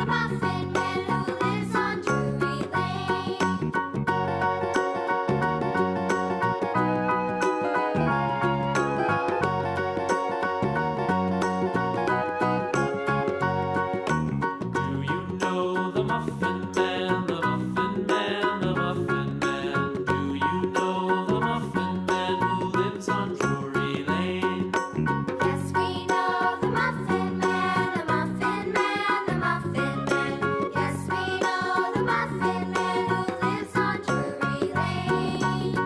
the Muffin Man who lives on Drury Lane? Do you know the Muffin Man, the Muffin Man, the Muffin Man? Do you know the Muffin Man who lives on Drury Lane? Yes, we know the Muffin Man, the Muffin Man, the Muffin Man. Yes, we know the Muffin Man who lives on Drury Lane.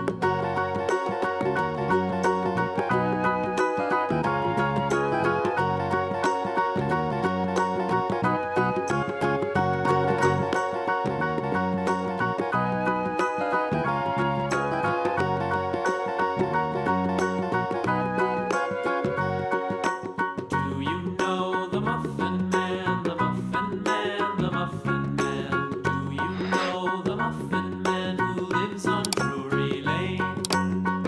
Do you know the Muffin Man, the Muffin Man, the Muffin Man? Do you know the Muffin Man who lives on Drury Lane?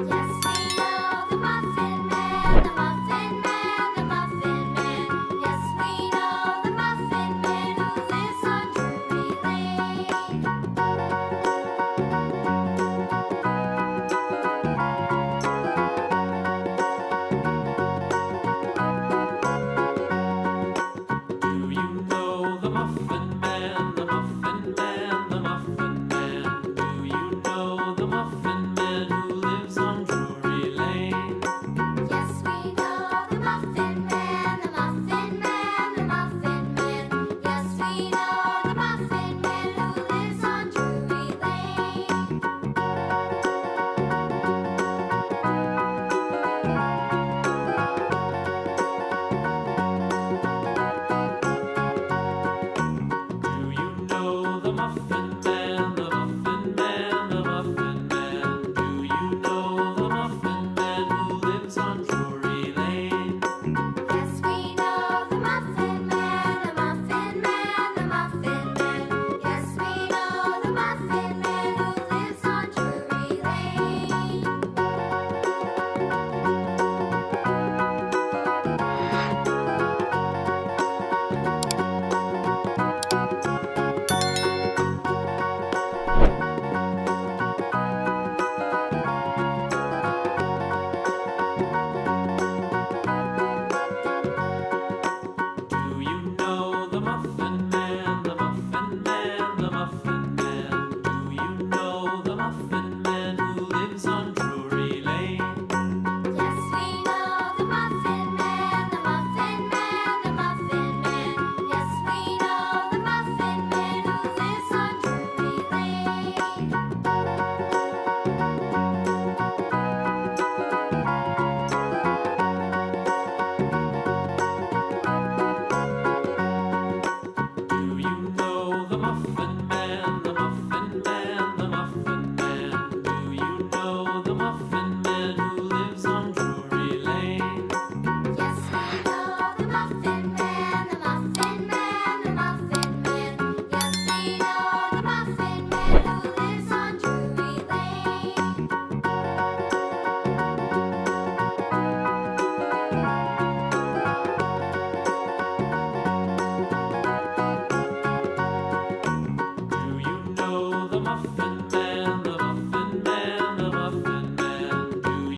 Yes, we know the Muffin Man, the Muffin Man, the Muffin Man. Yes, we know the Muffin Man who lives on Drury Lane. Do you know the Muffin Man, the Muffin Man, the Muffin Man? Do you know the Muffin Man who lives on Drury Lane? Yes, we know the Muffin Man, the Muffin Man, the Muffin Man. Yes, we know the Muffin Man who lives on Drury Lane. Do you know the Muffin